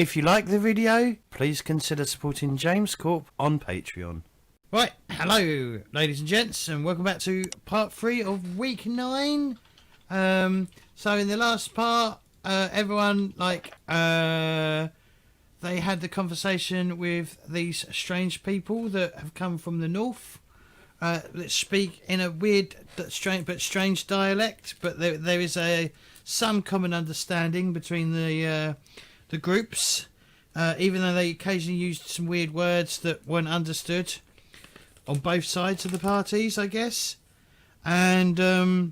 If you like the video, please consider supporting JamesCORP on Patreon. Right, hello ladies and gents, and welcome back to part 3 of week 9. So in the last part, everyone they had the conversation with these strange people that have come from the north, that speak in a weird but strange dialect, but there is some common understanding between the groups, even though they occasionally used some weird words that weren't understood on both sides of the parties, I guess. And we're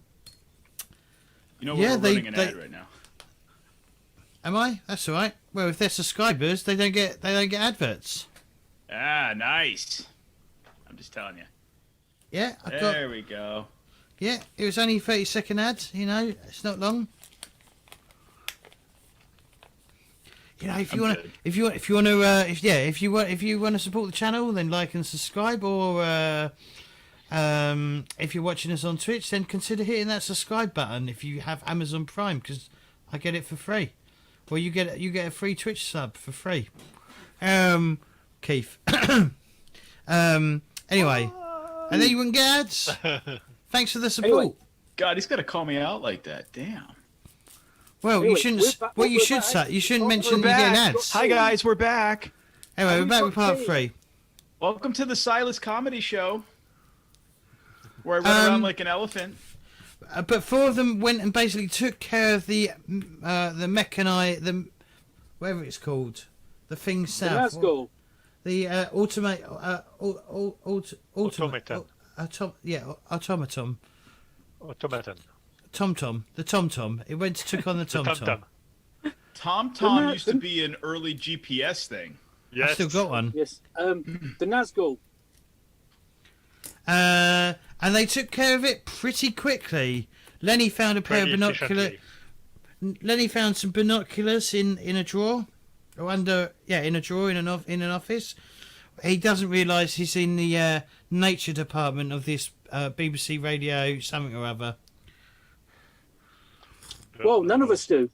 running an ad right now. Am I? That's all right. Well, if they're subscribers, they don't get adverts. Ah, nice. I'm just telling you. Yeah, there we go. Yeah, it was only a 30-second ad. You know, it's not long. You know, if you want to support the channel, then like and subscribe, or if you're watching us on Twitch, then consider hitting that subscribe button if you have Amazon Prime, because I get it for free. Well, you get a free Twitch sub for free. Keith. Anyway, and then you wouldn't get ads. Thanks for the support. Anyway, God, he's got to call me out like that. Damn. Well, anyway, you shouldn't. You shouldn't mention you getting ads. Hi guys, we're back. Anyway, we're back with part 3. Welcome to the Silas Comedy Show, where I run around like an elephant. But 4 of them went and basically took care of the whatever it's called, the thing south. The Nazgul. The automaton. TomTom. The TomTom. It went to took on the TomTom. TomTom used to be an early GPS thing. Yes. I still got one. Yes. The Nazgul. And they took care of it pretty quickly. Lenny found a pair of binoculars. Lenny found some binoculars in a drawer, or in a drawer in an office. He doesn't realise he's in the nature department of this BBC Radio something or other. Well, none of us do.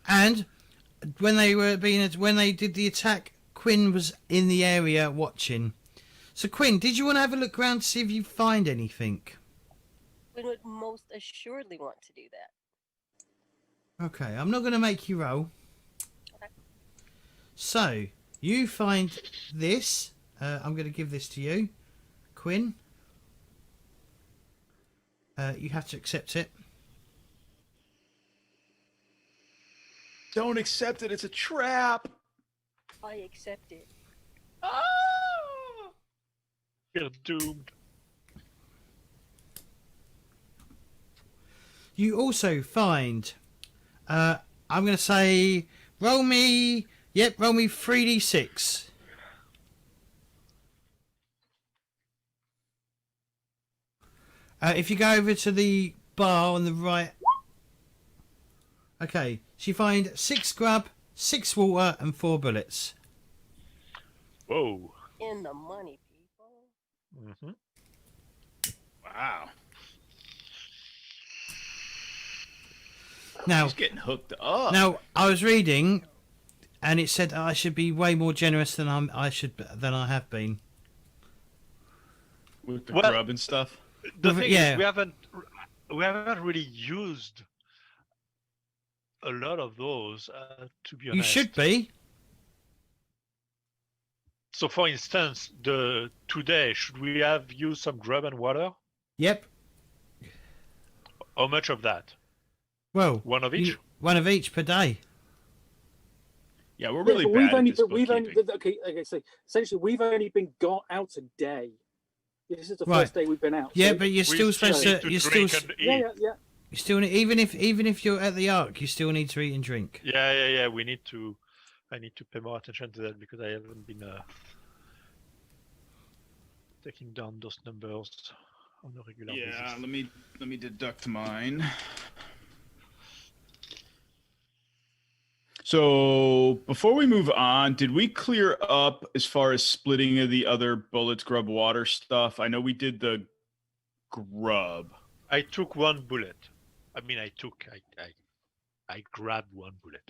And when they did the attack, Quinn was in the area watching. So Quinn, did you want to have a look around to see if you find anything? We would most assuredly want to do that. Okay, I'm not going to make you roll. Okay. So you find this. I'm going to give this to you, Quinn. You have to accept it. Don't accept it. It's a trap. I accept it. Ah! You're doomed. You also find, I'm going to say, roll me 3d6. If you go over to the bar on the right. Okay, so you find 6 grub, 6 water, and 4 bullets. Whoa. In the money, people. Mm-hmm. Wow. Now, he's getting hooked up. Now, I was reading, and it said I should be way more generous than I have been. With the grub and stuff. The thing is, we haven't really used a lot of those, to be honest. You should be. So, for instance, today, should we have used some grub and water? Yep. How much of that? Well, one of each. One of each per day. Yeah, we're really bad at this bookkeeping. So essentially, we've only been got out a day. This is the first day we've been out. Yeah, so but you're still supposed to. You're still. Yeah. You still need, even if you're at the Ark, you still need to eat and drink. Yeah. We need to. I need to pay more attention to that because I haven't been taking down those numbers on a regular basis. Yeah, let me deduct mine. So before we move on, did we clear up as far as splitting of the other bullets, grub, water stuff? I know we did the grub. I took 1 bullet. I mean, I grabbed one bullet.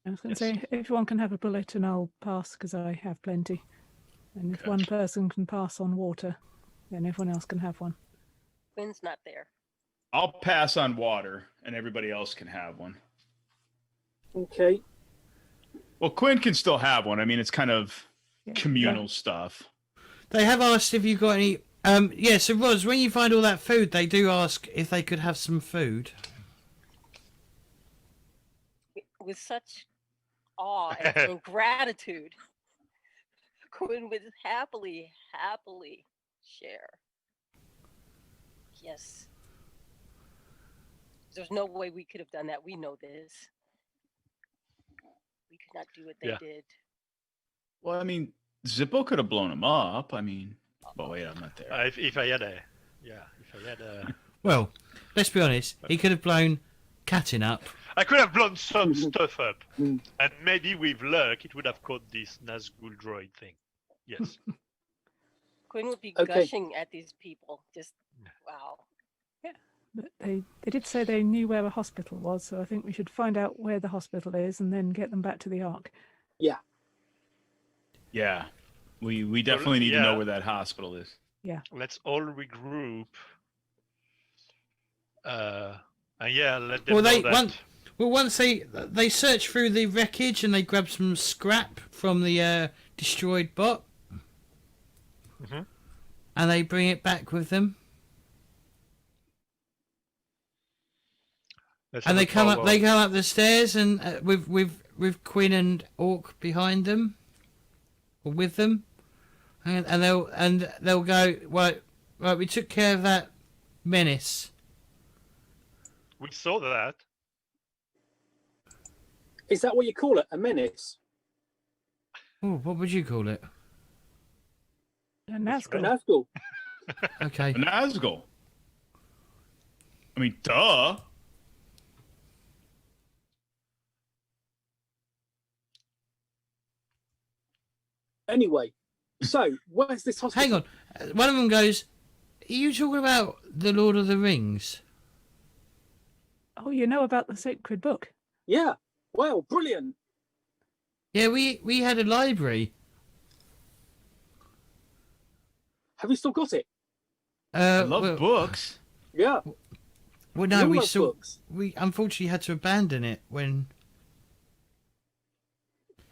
I was going to say, everyone can have a bullet and I'll pass because I have plenty. And if one person can pass on water, then everyone else can have one. Quinn's not there. I'll pass on water, and everybody else can have one. Okay. Well, Quinn can still have one. I mean, it's kind of communal Yeah. stuff. They have asked if you've got any. Yeah. So Roz, when you find all that food, they do ask if they could have some food. With such awe and gratitude, Quinn would happily share. Yes. There's no way we could have done that. We know this. We could not do what they did. Well, I mean, Zippo could have blown him up. I mean, but wait, I'm not there. If I had a, Well, let's be honest. He could have blown Katin up. I could have blown some stuff up, and maybe with luck, it would have caught this Nazgul droid thing. Yes. Quinn would be gushing at these people. Just wow. Yeah, but they did say they knew where the hospital was, so I think we should find out where the hospital is and then get them back to the Ark. Yeah. Yeah, we definitely need to know where that hospital is. Yeah. Let's all regroup. And let them Well, know that. once they search through the wreckage and they grab some scrap from the destroyed bot, and they bring it back with them. And they come up the stairs and with Quinn and Orc behind them, or with them, and they'll go right. We took care of that menace. We saw that. Is that what you call it? A menace? Oh, what would you call it? A Nazgul. A Nazgul. Okay. A Nazgul. I mean, duh. Anyway, so where's this hospital? Hang on. One of them goes, "Are you talking about the Lord of the Rings?" Oh, you know about the sacred book? Yeah. Wow, brilliant. Yeah, we had a library. Have you still got it? I love books. Yeah. Well, no, We all love books. we unfortunately had to abandon it when.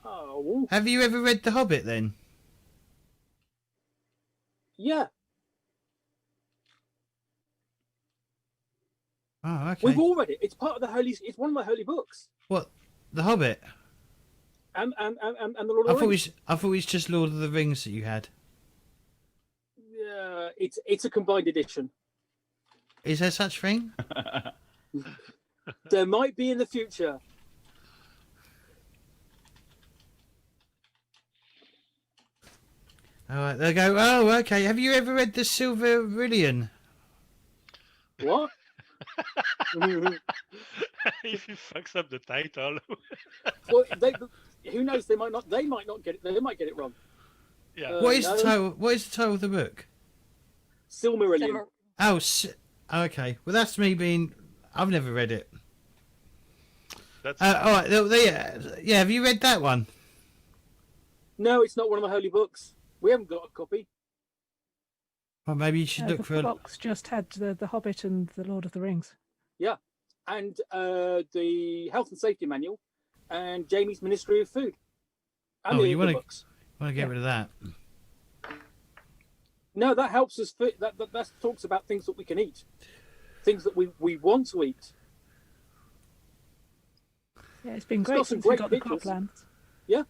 Oh. Have you ever read The Hobbit then? Yeah. Oh, okay. We've all read it. It's part of the holy. It's one of my holy books. What? The Hobbit? And the Lord of the Rings. I thought it was just Lord of the Rings that you had. Yeah, it's a combined edition. Is there such thing? There might be in the future. All right, they'll go. Oh, okay. Have you ever read the Silmarillion? What? If he fucks up the title. Well, who knows? They might not get it. They might get it wrong. Yeah. What is the title? What is the title of the book? Silmarillion. Oh, okay. Well, that's me being. I've never read it. That's All right. Yeah. Have you read that one? No, it's not one of my holy books. We haven't got a copy. Well, maybe you should look the for. box just had the Hobbit and the Lord of the Rings. Yeah, and the health and safety manual, and Jamie's Ministry of Food. And You want books. to get rid of that? No, that helps us. That talks about things that we can eat, things that we want to eat. Yeah, it's been got great some since we great got the pictures. croplands. Yeah.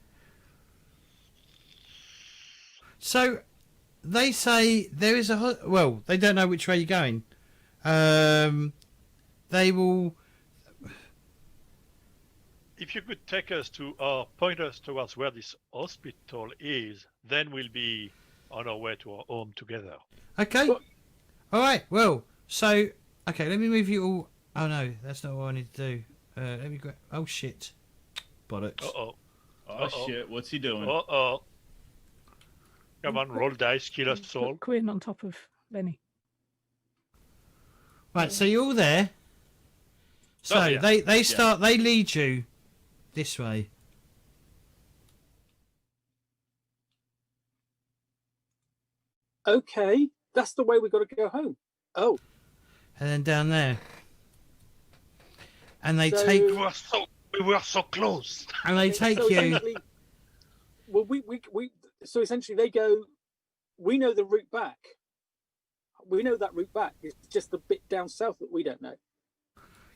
So, they say there is a. Well, they don't know which way you're going. They will. if you could take us to or point us towards where this hospital is, then we'll be on our way to our home together. Okay. All right. Well, so okay. Let me move you all. Oh no, that's not what I need to do. Let me go. Oh shit. Bollocks. Uh-oh. Oh shit! What's he doing? Uh-oh. Come on, roll dice, kill us all. Put Quinn on top of Lenny. Right. So you're all there. So yeah. they lead you this way. Okay, that's the way we've got to go home. Oh, And then down there. And they So- take We were so close. and they take so you. essentially- Well, so essentially they go. We know the route back. We know that route back. It's just the bit down south that we don't know.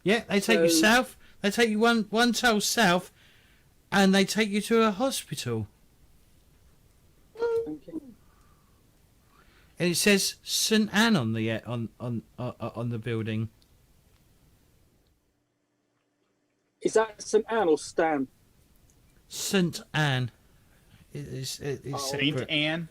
Yeah, they take you So- south. They take you one tail south, and they take you to a hospital. Okay. And it says St Anne on the building. Is that St Anne or Stan? St Anne. It's Saint separate. Anne.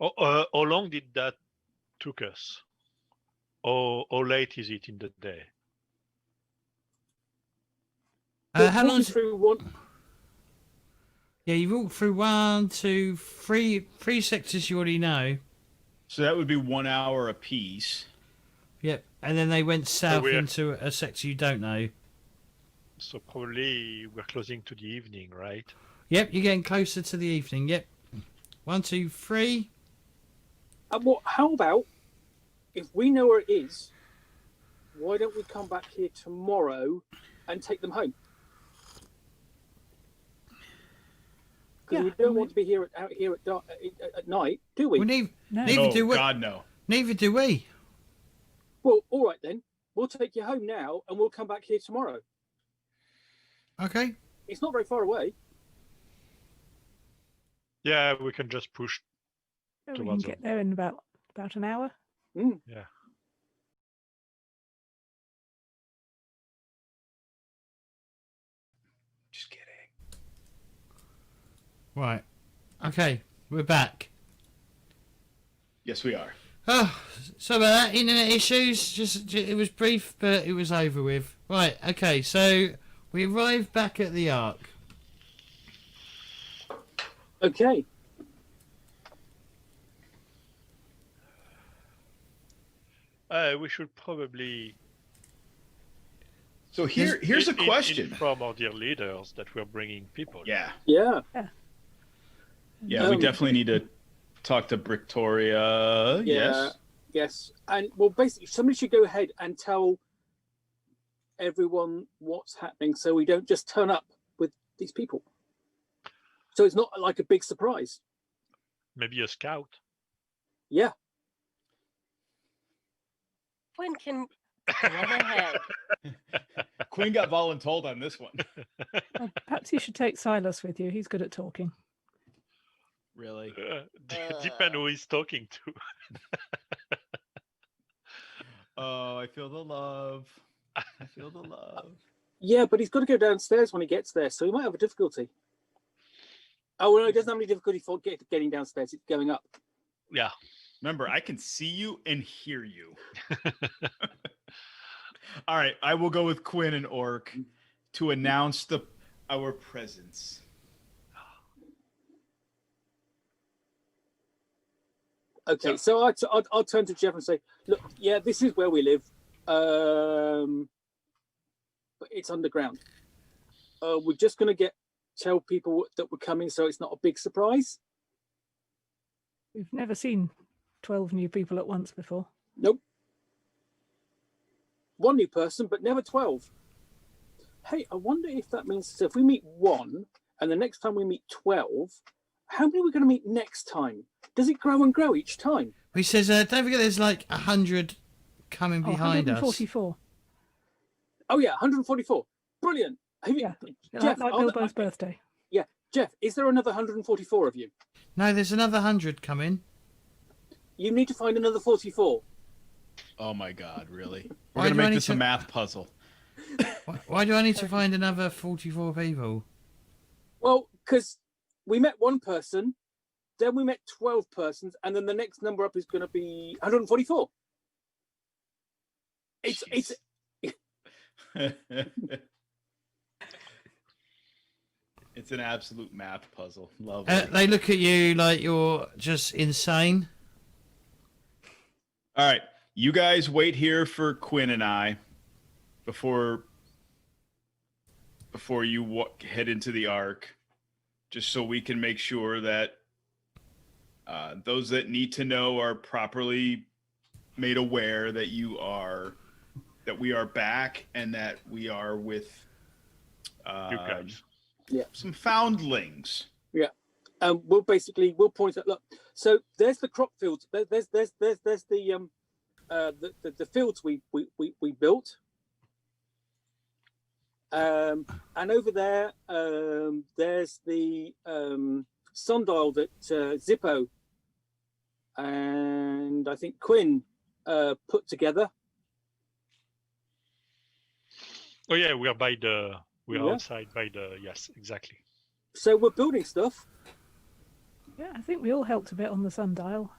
How long did that took us? How late is it in the day? How long? Walking through one? Yeah, you walked through 1, 2, 3 sectors you already know. So that would be 1 hour apiece. Yep, and then they went south we're- into a sector you don't know. So probably we're closing to the evening, right? Yep, you're getting closer to the evening. Yep. 1, 2, 3. How about if we know where it is? Why don't we come back here tomorrow and take them home? Because we don't want to be out here at night, do we? Well, neither No, do we. God, no. Neither do we. Well, all right then. We'll take you home now, and we'll come back here tomorrow. Okay. It's not very far away. Yeah, we can just push. We can towards get them. there in about an hour. Yeah. Just kidding. Right. Okay, we're back. Yes, we are. Oh, so about that internet issues. Just it was brief, but it was over with. Right. Okay. So we arrived back at the Ark. Okay. We should probably So here's a question. From our dear leaders that we're bringing people. Yeah. Yeah. Yeah, we Um, definitely need to talk to Victoria. Yes. Yes. And well, basically, somebody should go ahead and tell everyone what's happening, so we don't just turn up with these people. So it's not like a big surprise. Maybe a scout. Yeah. When can run ahead? Quinn got voluntold on this one. Well, perhaps you should take Silas with you. He's good at talking. Really? Depend who he's talking to. Oh, I feel the love. I feel the love. Yeah, but he's got to go downstairs when he gets there, so he might have a difficulty. Oh, no, he doesn't have any difficulty for getting downstairs. It's going up. Yeah. Remember, I can see you and hear you. All right, I will go with Quinn and Orc to announce our presence. Okay, So- so I'll turn to Jeff and say, look, yeah, this is where we live, but it's underground. We're just going to tell people that we're coming, so it's not a big surprise. We've never seen 12 new people at once before. Nope. One new person, but never 12. Hey, I wonder if that means, so if we meet one, and the next time we meet 12, how many are we going to meet next time? Does it grow and grow each time? He says, don't forget there's like 100 coming behind us. 144. Oh, yeah, 144. Brilliant. Have you- Yeah. Jeff, like are Bilbo's birthday. Jeff, is there another 144 of you? No, there's another 100 coming. You need to find another 44. Oh my God, really? Why We're do gonna I make need this a to- math puzzle. Why do I need to find another 44 people? Well, because we met one person, then we met 12 persons, and then the next number up is going to be 144. It's It's It's an absolute math puzzle. Love They look at you like you're just insane. All right, you guys wait here for Quinn and I before you head into the Ark, just so we can make sure that those that need to know are properly made aware that we are back and that we are with You guys. some foundlings. Yeah. We'll point out. Look, so there's the crop fields. There's the fields we built. And over there, there's the sundial that Zippo and I think Quinn put together. Oh yeah, we are outside by the, yes, exactly. So we're building stuff. Yeah, I think we all helped a bit on the sundial.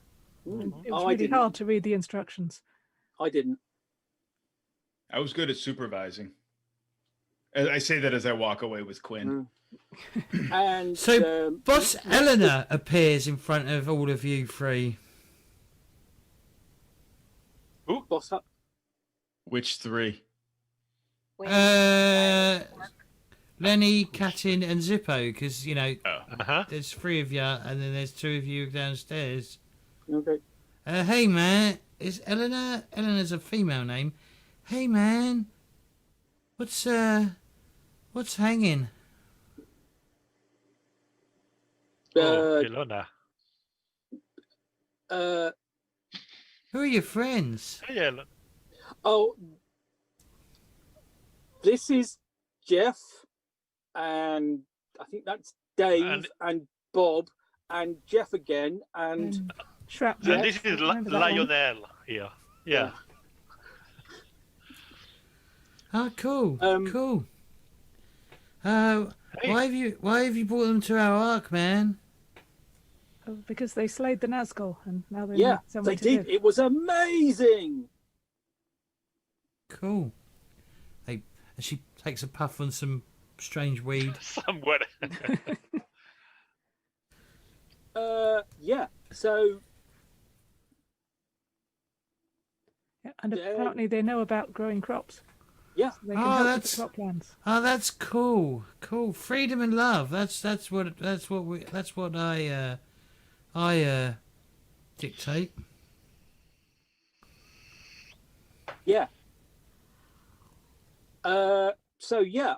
Mm. It was I really didn't. hard to read the instructions. I didn't. I was good at supervising. I say that as I walk away with Quinn. And So Boss Eleanor appears in front of all of you three. Boss Hut. Which three? Lenny, Katin, and Zippo, because Uh-huh. there's three of you, and then there's two of you downstairs. Okay. Hey man, is Eleanor? Eleanor's a female name. Hey man, what's hanging? Ilona. Who are your friends? Yeah. Oh, this is Jeff, and I think that's Dave and Bob and Jeff again, and Shrapnel. And this is Remember that one? Lionel here. Yeah. Oh, cool, cool. Hey. Why have you brought them to our Ark, man? Oh, because they slayed the Nazgul, and now they yeah, need somewhere they to did. live. It was amazing. Cool. And she takes a puff on some strange weed. Somewhere. Yeah. So Yeah, and apparently they know about growing crops. yeah, So they can help with the crop plans. Oh, that's cool. Cool. Freedom and love. That's what I dictate. yeah. So yeah.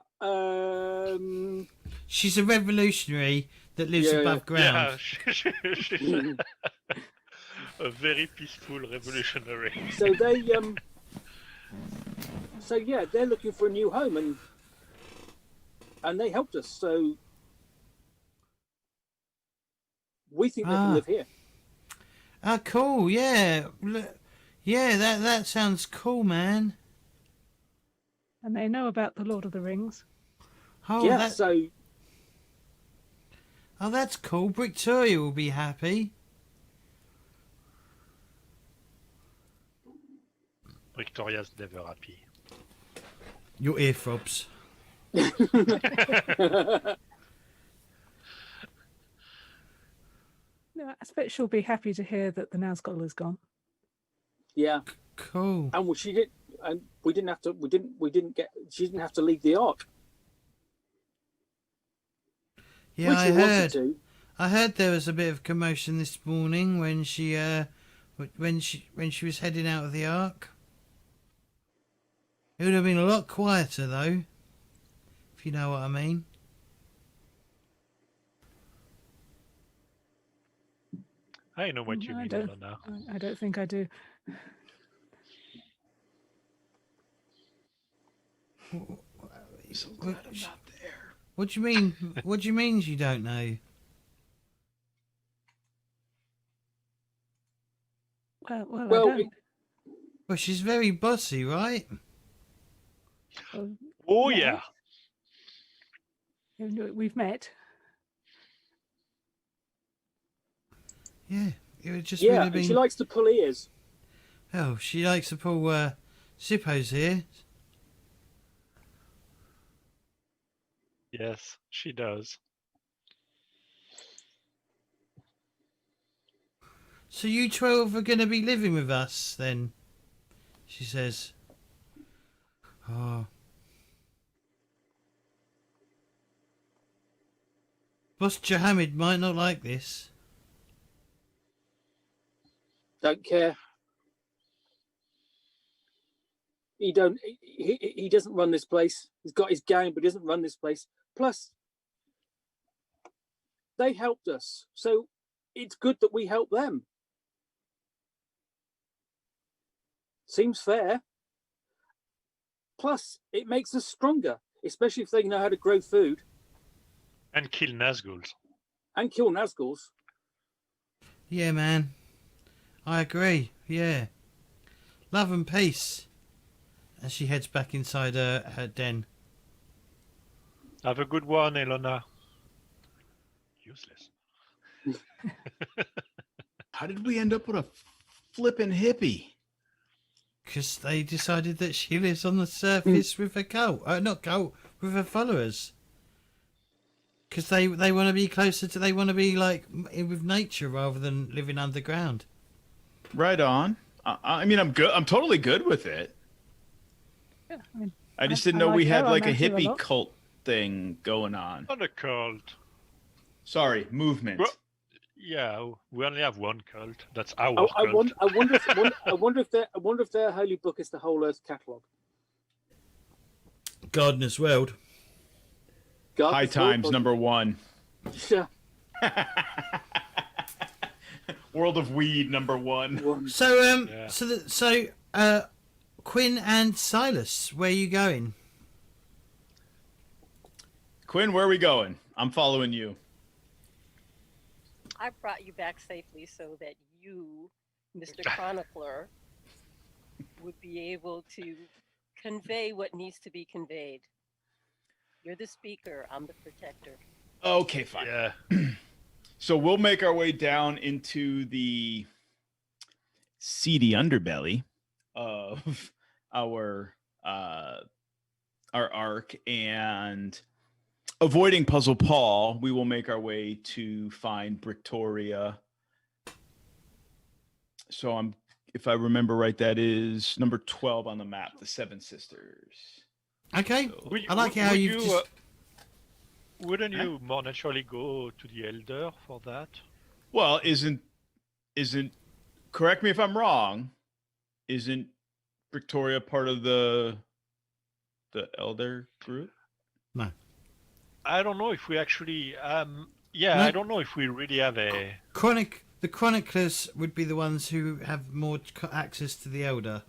She's a revolutionary that lives Yeah, above ground. Yeah, she's a very peaceful revolutionary. So they So yeah, they're looking for a new home, and they helped us. So we think they can live here. Ah, cool. Yeah, yeah. That sounds cool, man. And they know about the Lord of the Rings. Oh, Yeah. So that's cool. Victoria will be happy. Victoria's never happy. Your earthrobs. No, I expect she'll be happy to hear that the Nazgul is gone. yeah, Cool. and she did, and we didn't have to. We didn't get. She didn't have to leave the Ark. Yeah, which I we wanted heard. to. I heard there was a bit of commotion this morning when she was heading out of the Ark. It would have been a lot quieter though, if you know what I mean. I know what you I mean, don't- Ilona. I don't think I do. What do you mean? What do you mean you don't know? Well, I Well, don't. Well, she's very bossy, right? Well, Oh Yeah. yeah. we've met. Yeah. It would just Yeah, would have and been. she likes to pull ears. Oh, she likes to pull Zippo's here. Yes, she does. So you 12 are going to be living with us then? She says. Oh. Boss Jahamid might not like this. Don't care. He doesn't run this place. He's got his gang, but he doesn't run this place. Plus, they helped us, so it's good that we help them. Seems fair. Plus, it makes us stronger, especially if they know how to grow food And kill Nazguls. and kill Nazguls. Yeah, man. I agree. Yeah. Love and peace. As she heads back inside her den. Have a good one, Elona. Useless. How did we end up with a flippin' hippie? Because they decided that she lives on the surface with her cult. Not cult, with her followers. Because they want to be closer to... They want to be like with nature rather than living underground. Right on. I mean, I'm good. I'm totally good with it. Yeah, I mean, I just I didn't know like we her, had I like a like her a hippie lot. cult thing going on. Not a cult. Sorry, movement. Well, yeah, we only have one cult. That's our I cult. wonder if their holy book is the whole Earth catalogue. Gardener's World. High Times #1. Yeah. World of Weed #1. So, Yeah. Quinn and Silas, where are you going? Quinn, where are we going? I'm following you. I brought you back safely so that you, Mr. Chronicler, would be able to convey what needs to be conveyed. You're the speaker, I'm the protector. Okay, fine. Yeah. So we'll make our way down into the seedy underbelly of our arc, and avoiding Puzzle Paul, we will make our way to find Victoria. So if I remember right, that is number 12 on the map, the Seven Sisters. Okay. So- I like how you've just... Wouldn't you more naturally go to the Elder for that? Well, isn't correct me if I'm wrong, isn't Victoria part of the Elder group? No. I don't know if we actually. No. I don't know if we really have a. The Chroniclers would be the ones who have more access to the Elder.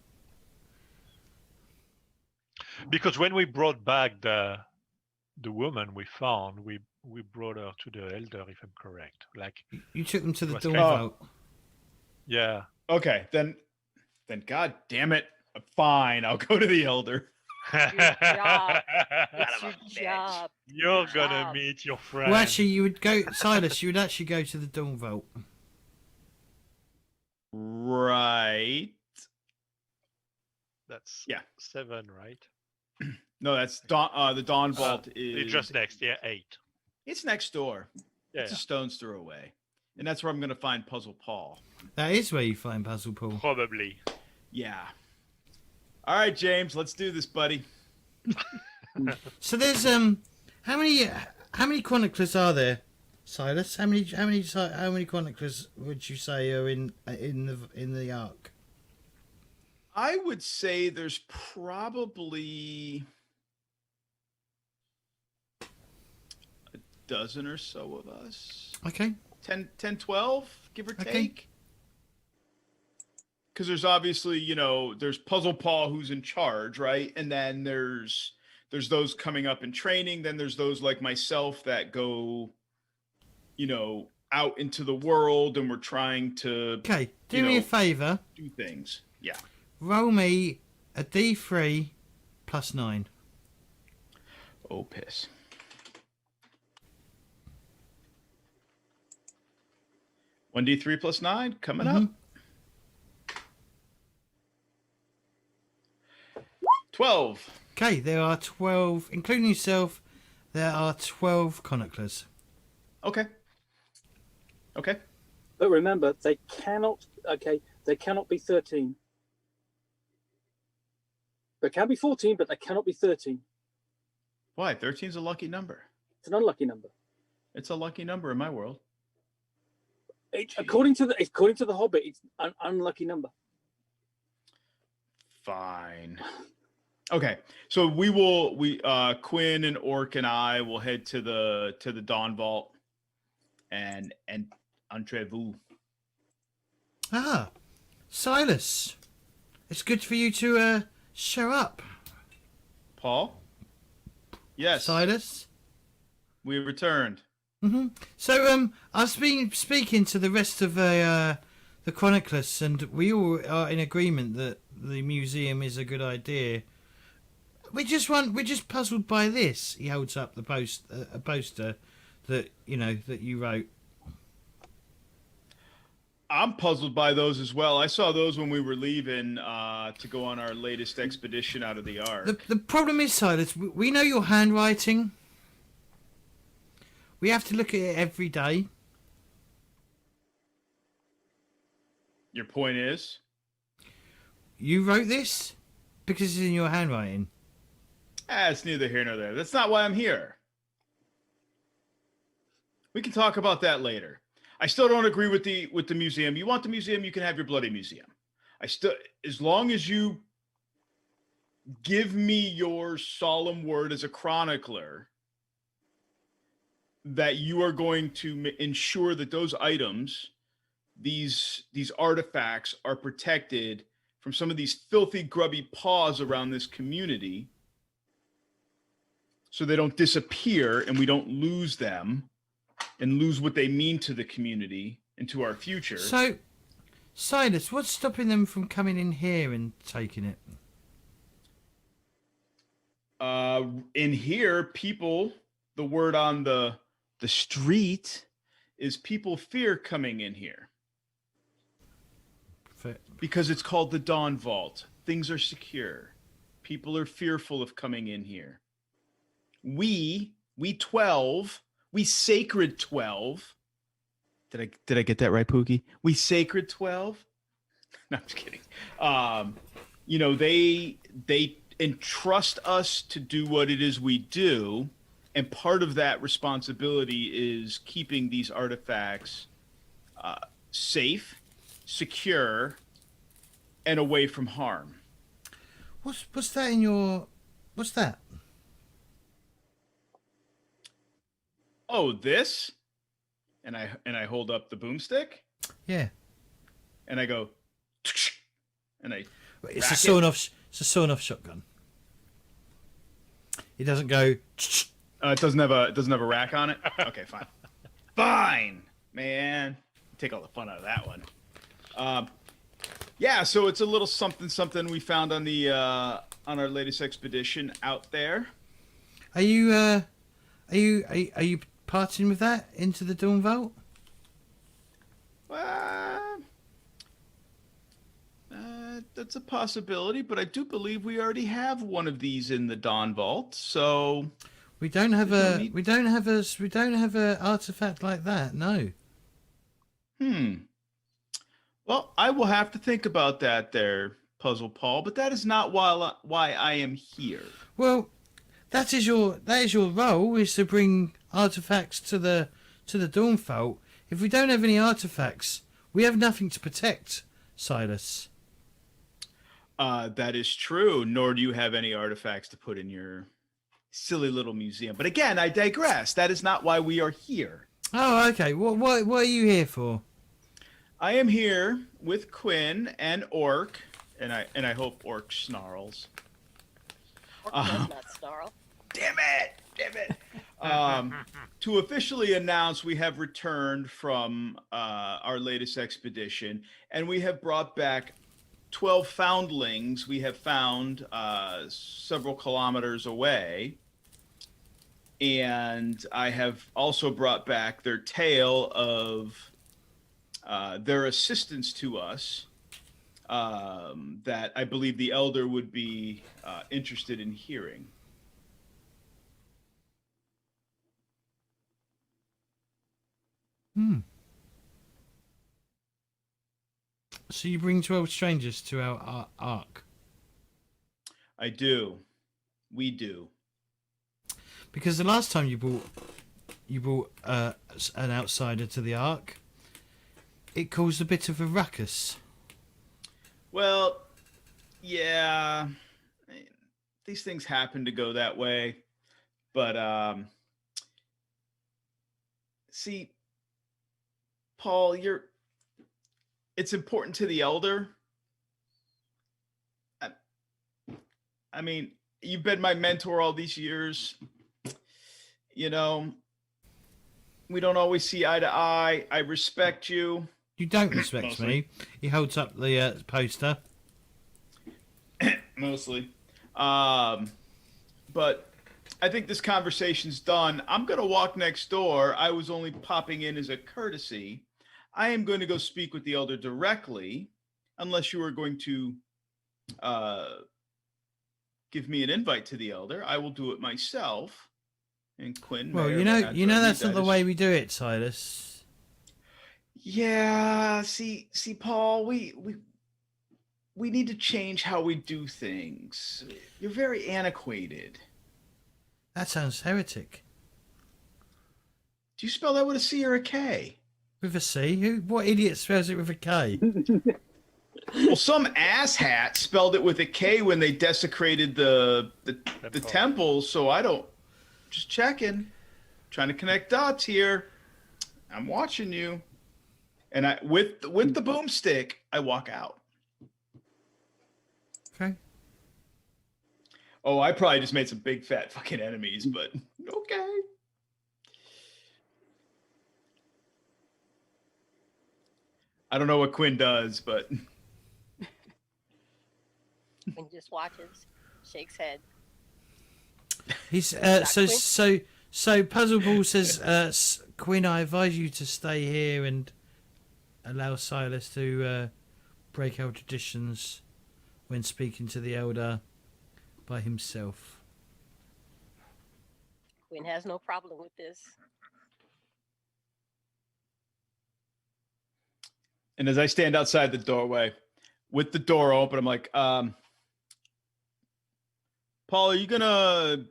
Because when we brought back the woman we found, we brought her to the Elder, if I'm correct. Like, You took them to the What's Dawn going Vault. yeah. Okay, then God damn it. Fine, I'll go to the Elder. job. It's your job. You're gonna job. meet your friend. Well, actually, you would go... Silas, you would actually go to the Dawn Vault. Right. That's Yeah. 7, right? No, that's Dawn. The Dawn Vault It's is just next. Yeah, 8. It's next door. Yeah. It's a stone's throw away, and that's where I'm going to find Puzzle Paul. That is where you find Puzzle Paul. Probably. Yeah. All right, James, let's do this, buddy. So there's how many chroniclers are there, Silas? How many chroniclers would you say are in the arc? I would say there's probably a dozen or so of us. Okay. 10, 12, give or Okay. take. Because there's obviously, there's Puzzle Paul who's in charge, right? And then there's those coming up in training. Then there's those like myself that go, out into the world, and we're trying to Okay. Do me a favour. do things. Yeah. Roll me a D3 plus 9. Oh, piss. $1d3 plus 9 coming up. 12. Okay, there are 12, including yourself. There are 12 chroniclers. Okay. But remember, they cannot. Okay, they cannot be 13. They can be 14, but they cannot be 13. Why? 13's a lucky number. It's an unlucky number. It's a lucky number in my world. According to the Hobbit, it's an unlucky number. Fine. Okay, so Quinn and Orc and I will head to the Dawn Vault and entrez-vous. Ah, Silas, it's good for you to show up. Paul? Yes. Silas? We returned. Mm-hmm. So I've been speaking to the rest of the chroniclers, and we all are in agreement that the museum is a good idea. We're just puzzled by this. He holds up the a poster that you wrote. I'm puzzled by those as well. I saw those when we were leaving to go on our latest expedition out of the Ark. The problem is, Silas, we know your handwriting. We have to look at it every day. Your point is? You wrote this because it's in your handwriting. It's neither here nor there. That's not why I'm here. We can talk about that later. I still don't agree with the museum. You want the museum, you can have your bloody museum. As long as you give me your solemn word as a chronicler that you are going to ensure that those items, these artifacts, are protected from some of these filthy, grubby paws around this community, so they don't disappear and we don't lose them and lose what they mean to the community and to our future. So, Silas, what's stopping them from coming in here and taking it? In here, people, the word on the street is people fear coming in here. Because it's called the Dawn Vault. Things are secure. People are fearful of coming in here. We 12, we sacred 12. Did I get that right, Pookie? We sacred 12? No, I'm just kidding. They entrust us to do what it is we do, and part of that responsibility is keeping these artifacts safe, secure, and away from harm. What's that in your? What's that? Oh, this? And I hold up the boomstick. Yeah. And I go, and I. It's a sawn off. It's a sawn off shotgun. It doesn't go. It doesn't have a rack on it. Okay, fine, man. Take all the fun out of that one. Yeah, so it's a little something we found on the on our latest expedition out there. Are you parting with that into the Dawn Vault? That's a possibility, but I do believe we already have one of these in the Dawn Vault. So we don't have a artifact like that. No. Well, I will have to think about that there, Puzzle Paul, but that is not why I am here. Well, that is your role, is to bring artifacts to the Dawn Vault. If we don't have any artifacts, we have nothing to protect, Silas. That is true, nor do you have any artifacts to put in your silly little museum. But again, I digress. That is not why we are here. Oh, okay. What are you here for? I am here with Quinn and Orc, and I hope Orc snarls. Orc does not snarl. Damn it! To officially announce we have returned from our latest expedition, and we have brought back 12 foundlings we have found several kilometers away. And I have also brought back their tale of their assistance to us that I believe the elder would be interested in hearing. So you bring 12 strangers to our ark. I do. We do. Because the last time you brought an outsider to the ark, it caused a bit of a ruckus. Well, yeah. These things happen to go that way. But see, Paul, it's important to the elder. I mean, you've been my mentor all these years. You know, we don't always see eye to eye. I respect you. You don't respect me. He holds up the poster. Mostly. But I think this conversation's done. I'm going to walk next door. I was only popping in as a courtesy. I am going to go speak with the elder directly, unless you are going to give me an invite to the elder. I will do it myself. And Quinn. Well, you know that's not the way we do it, Silas. Yeah. See, Paul, we need to change how we do things. You're very antiquated. That sounds heretic. Do you spell that with a C or a K? With a C? What idiot spells it with a K? Well, some asshat spelled it with a K when they desecrated the temple. So I don't. Just checking, trying to connect dots here. I'm watching you, and I with the boomstick, I walk out. Okay. Oh, I probably just made some big fat fucking enemies, but okay. I don't know what Quinn does, but Quinn just watches, shakes head. He's so Puzzle Ball says, Quinn, I advise you to stay here and allow Silas to break our traditions when speaking to the elder by himself. Quinn has no problem with this. And as I stand outside the doorway with the door open, I'm like, Paul, are you gonna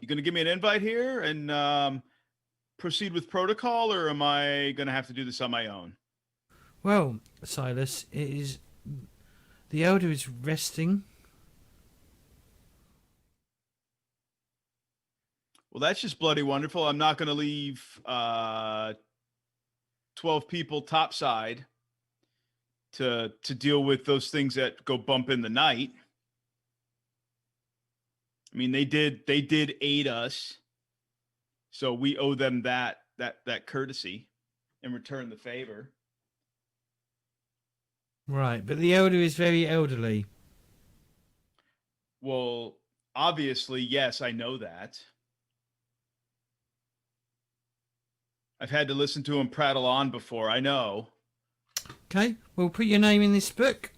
give me an invite here and proceed with protocol, or am I gonna have to do this on my own? Well, Silas, the elder is resting. Well, that's just bloody wonderful. I'm not gonna leave 12 people topside to deal with those things that go bump in the night. I mean, they did aid us, so we owe them that courtesy and return the favor. Right, but the elder is very elderly. Well, obviously, yes, I know that. I've had to listen to him prattle on before. I know. Okay, we'll put your name in this book.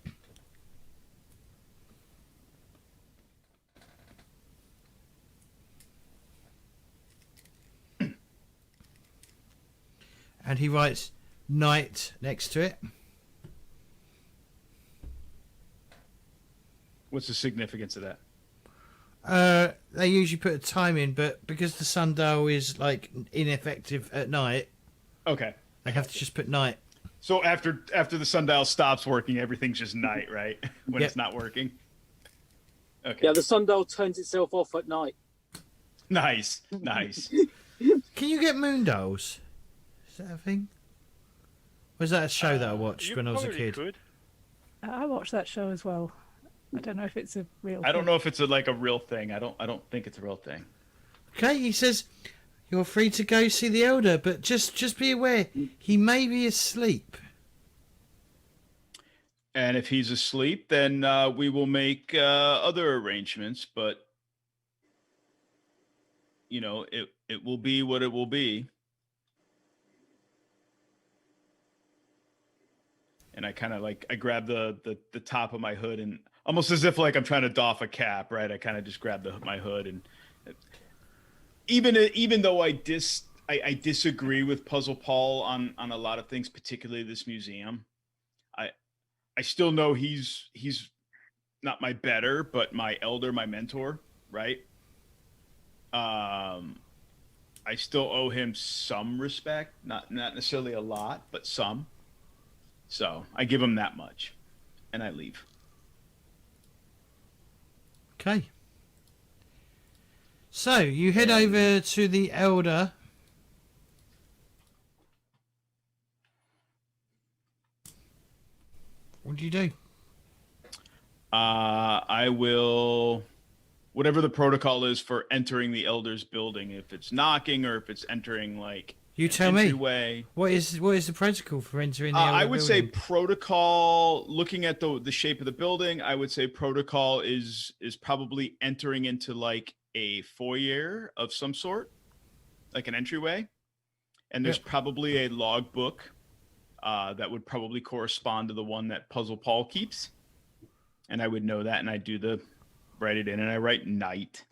And he writes night next to it. What's the significance of that? They usually put a time in, but because the sundial is like ineffective at night, Okay. they have to just put night. So after the sundial stops working, everything's just night, right? When Yep. it's not working. Okay. Yeah, the sundial turns itself off at night. Nice. Can you get moondials? Is that a thing? Was that a show that I watched You when I was a probably kid? could. I watched that show as well. I don't know if it's a real I don't thing. know if it's a real thing. I don't think it's a real thing. Okay, he says you're free to go see the elder, but just be aware he may be asleep. And if he's asleep, then we will make other arrangements. But you know, it will be what it will be. And I kind of I grab the top of my hood, and almost as if I'm trying to doff a cap, right? I kind of just grab my hood, and even though I disagree with Puzzle Paul on a lot of things, particularly this museum, I still know he's not my better, but my elder, my mentor, right? I still owe him some respect, not necessarily a lot, but some. So I give him that much, and I leave. Okay. So you head over to the elder. What do you do? I will, whatever the protocol is for entering the elder's building, if it's knocking or if it's entering like You tell me. entryway. What is the protocol for entering the elder I would say building? protocol, looking at the shape of the building, I would say protocol is probably entering into like a foyer of some sort, like an entryway. And there's probably a logbook that would probably correspond to the one that Puzzle Paul keeps. And I would know that, and I write it in, and I write night.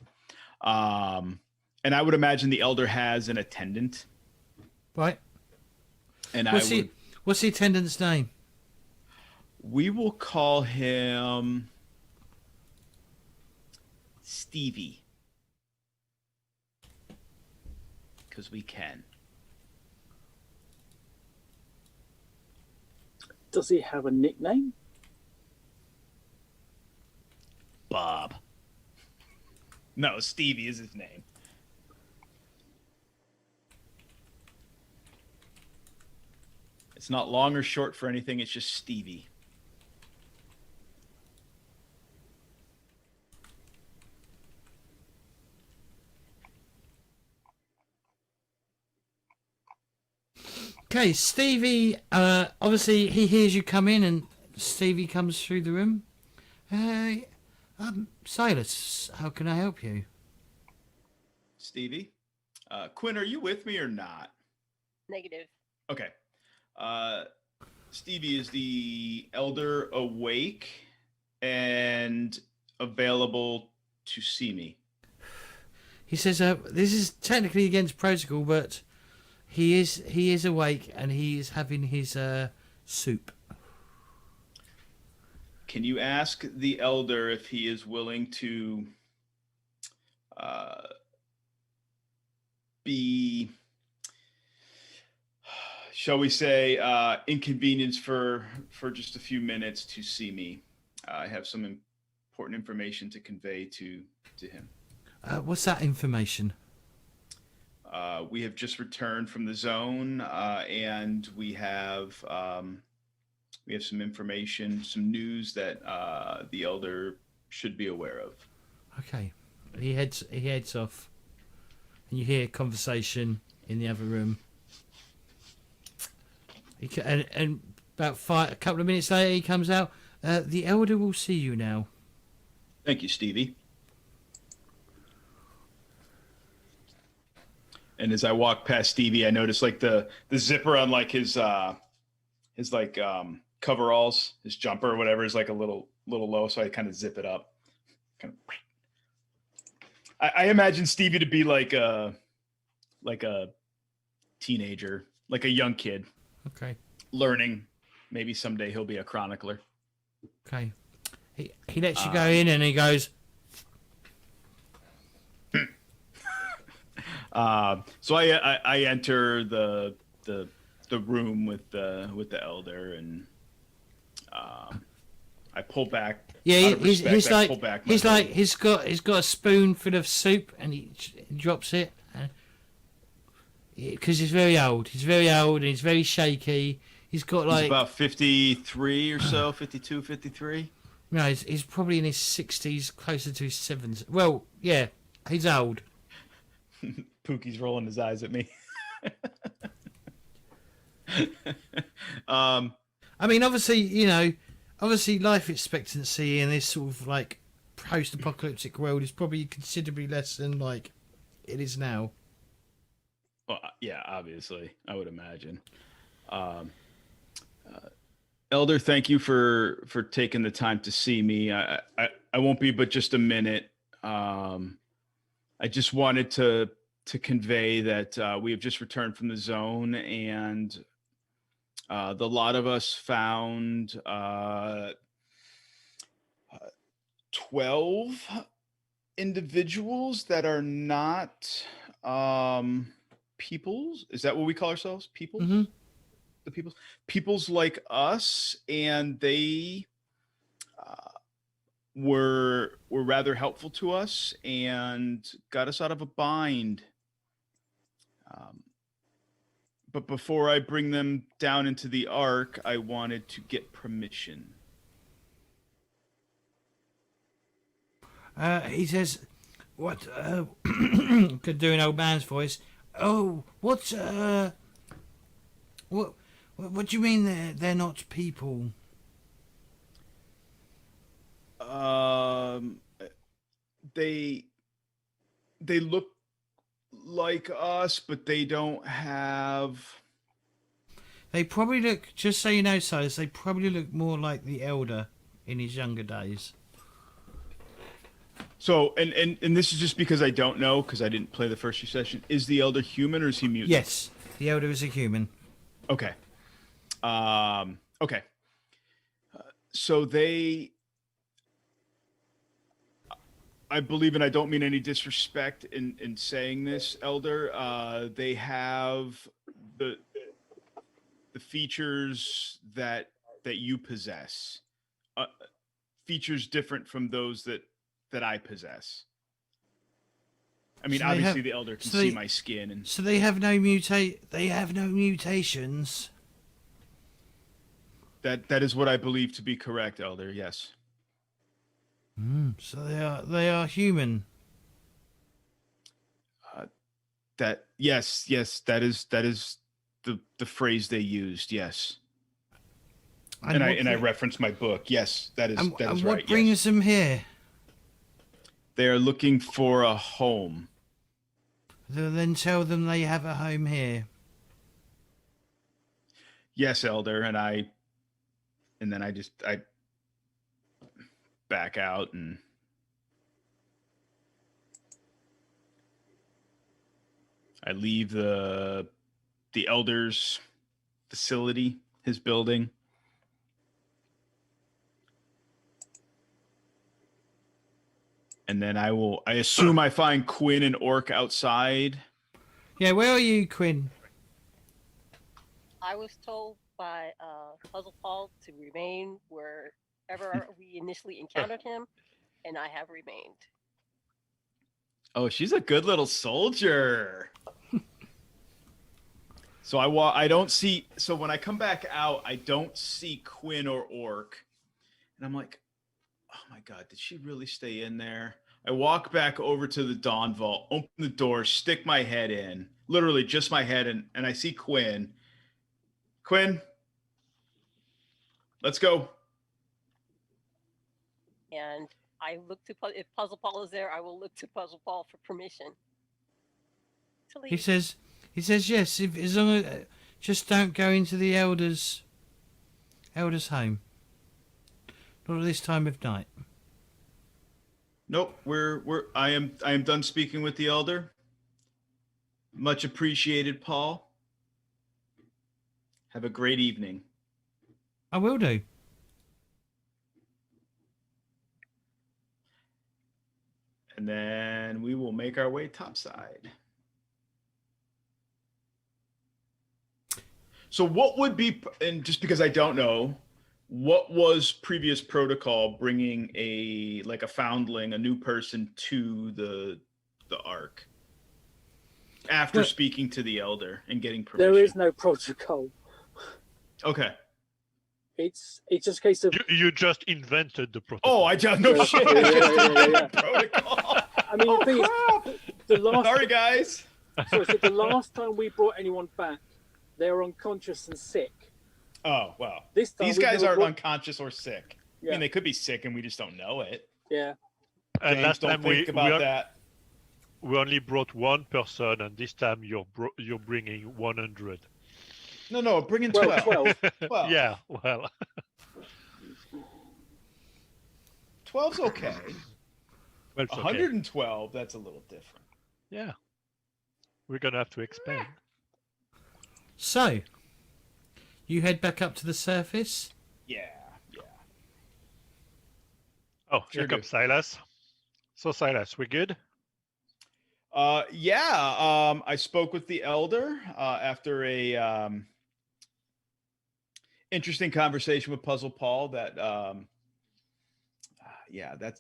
And I would imagine the elder has an attendant. Right. And what's the attendant's name? We will call him Stevie. Because we can. Does he have a nickname? Bob. No, Stevie is his name. It's not long or short for anything. It's just Stevie. Okay, Stevie, obviously he hears you come in, and Stevie comes through the room. Silas, how can I help you? Stevie? Quinn, are you with me or not? Negative. Okay. Stevie, is the elder awake and available to see me? He says, this is technically against protocol, but he is awake and he is having his soup. Can you ask the elder if he is willing to be, shall we say, inconvenienced for just a few minutes to see me? I have some important information to convey to him. What's that information? We have just returned from the zone, and we have some information, some news that the elder should be aware of. Okay, he heads off, and you hear a conversation in the other room. And about a couple of minutes later, he comes out. The elder will see you now. Thank you, Stevie. And as I walk past Stevie, I notice like the zipper on like his like coveralls, his jumper or whatever is like a little low, so I kind of zip it up. Kind of. I imagine Stevie to be like a teenager, like a young kid. Okay. Learning. Maybe someday he'll be a chronicler. Okay. He lets you go in, and he goes. So I enter the room with the elder, and I pull back. Yeah, he's got a spoonful of soup, and he drops it because he's very old. He's very old, and he's very shaky. He's about 53 or so, 52, 53. No, he's probably in his 60s, closer to his 70s. Well, yeah, he's old. Pookie's rolling his eyes at me. I mean, obviously, life expectancy in this sort of like post-apocalyptic world is probably considerably less than like it is now. Well, yeah, obviously, I would imagine. Elder, thank you for taking the time to see me. I won't be but just a minute. I just wanted to convey that we have just returned from the zone, and The lot of us found 12 individuals that are not peoples. Is that what we call ourselves? Peoples? Mm-hmm. The peoples like us, and they were rather helpful to us and got us out of a bind. But before I bring them down into the Ark, I wanted to get permission. He says, "What? Could do an old man's voice. Oh, what do you mean they're not people?" They look like us, but they don't have. They probably look. Just so you know, Silas, they probably look more like the Elder in his younger days. So, and this is just because I don't know, because I didn't play the first few sessions. Is the Elder human or is he mutant? Yes, the Elder is a human. Okay. Okay. So they, I believe, and I don't mean any disrespect in saying this, Elder, they have the features that you possess. Features different from those that I possess. I mean, So obviously the Elder can see my skin, and so they have no mutations. that is what I believe to be correct, Elder. Yes. So they are human. Yes, that is the phrase they used. Yes. And I referenced my book. Yes, that is and right. What brings them here? They are looking for a home. Then tell them they have a home here. Yes, Elder, and then I back out and I leave the Elder's facility, his building. And then I assume I find Quinn and Orc outside. Yeah, where are you, Quinn? I was told by Puzzle Paul to remain wherever we initially encountered him, and I have remained. Oh, she's a good little soldier. So I don't see. So when I come back out, I don't see Quinn or Orc, and I'm like, oh my God, did she really stay in there? I walk back over to the Dawn Vault, open the door, stick my head in, literally just my head, and I see Quinn. Quinn, let's go. And I look to if Puzzle Paul is there, I will look to Puzzle Paul for permission to leave. He says yes. If as long as just don't go into the Elder's home. Not at this time of night. Nope, I am done speaking with the Elder. Much appreciated, Paul. Have a great evening. I will do. And then we will make our way topside. So what would be, and just because I don't know, what was previous protocol bringing a foundling, a new person to the Ark after speaking to the Elder and getting permission? There is no protocol. Okay. It's just a case of You just invented the protocol. Oh, I just no Yeah, shit. yeah. Protocol. I mean, the thing is, the last Sorry, guys. so the last time we brought anyone back, they were unconscious and sick. Oh, well. This time These we guys never aren't brought- unconscious or sick. I Yeah. mean, they could be sick and we just don't know it. Yeah. And James, last don't time think about that. we only brought one person, and this time you're bringing 100. No, bring in Well, 12. 12. 12. Yeah, well, 12's okay. well, it's okay. 112, that's a little different. Yeah, we're gonna have to expand. So, you head back up to the surface. Yeah. Oh, Sure here do. comes Silas. So Silas, we good? I spoke with the elder after a interesting conversation with Puzzle Paul.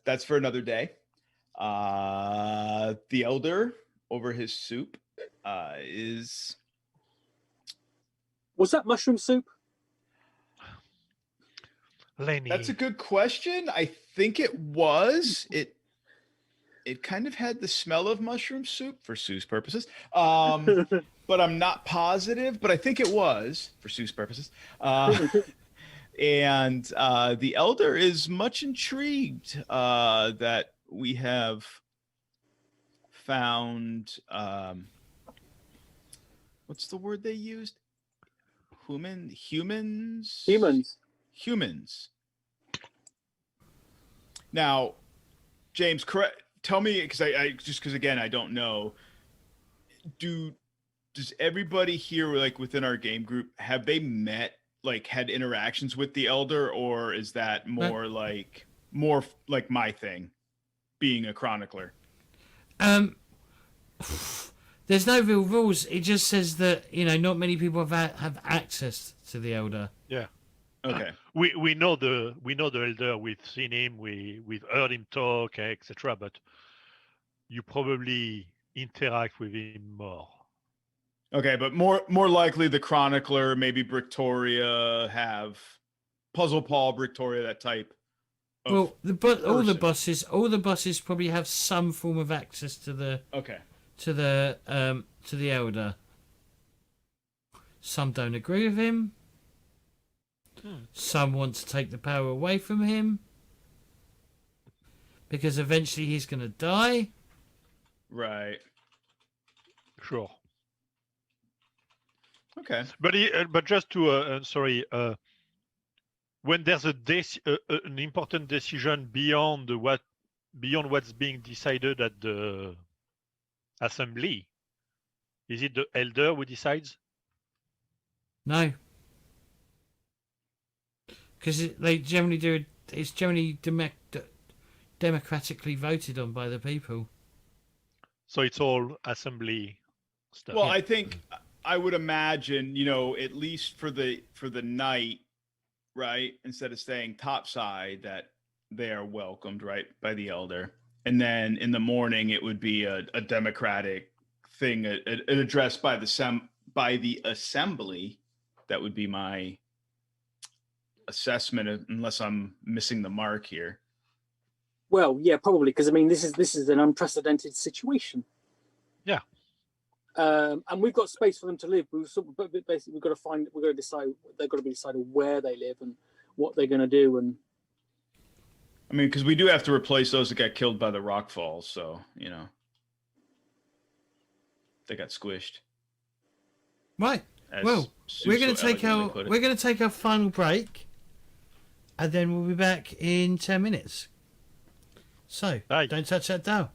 That's for another day. The elder over his soup is. Was that mushroom soup? Lenny. That's a good question. I think it was. It kind of had the smell of mushroom soup for Sue's purposes. But I'm not positive, but I think it was for Sue's purposes. And the elder is much intrigued that we have found what's the word they used? Humans. Now, James, correct. Tell me, because again, I don't know. Does everybody here, like within our game group, have they met, like had interactions with the elder, or is that more like my thing, being a chronicler? There's no real rules. It just says that not many people have access to the elder. Yeah. Okay. We know the elder. We've seen him. We've heard him talk, etc. But you probably interact with him more. Okay, but more likely the chronicler, maybe Brictoria, have Puzzle Paul, Brictoria, that type. Well, all the bosses probably have some form of access to the elder. Some don't agree with him. Some want to take the power away from him because eventually he's going to die. Right. Sure. Okay. But just to when there's an important decision beyond what's being decided at the assembly, is it the elder who decides? No, because they generally do. It's generally democratically voted on by the people. So it's all assembly stuff. Well, I think I would imagine, at least for the night, right? Instead of staying topside, that they are welcomed, right, by the elder, and then in the morning it would be a democratic thing, an address by the assembly. That would be my assessment, unless I'm missing the mark here. Well, yeah, probably, because I mean, this is an unprecedented situation. Yeah. And we've got space for them to live. But basically, we've got to decide. They've got to be decided where they live and what they're going to do. And I mean, because we do have to replace those that got killed by the rock falls, so they got squished. Right. Well, we're going to take our final break, and then we'll be back in 10 minutes. So, don't touch that dial.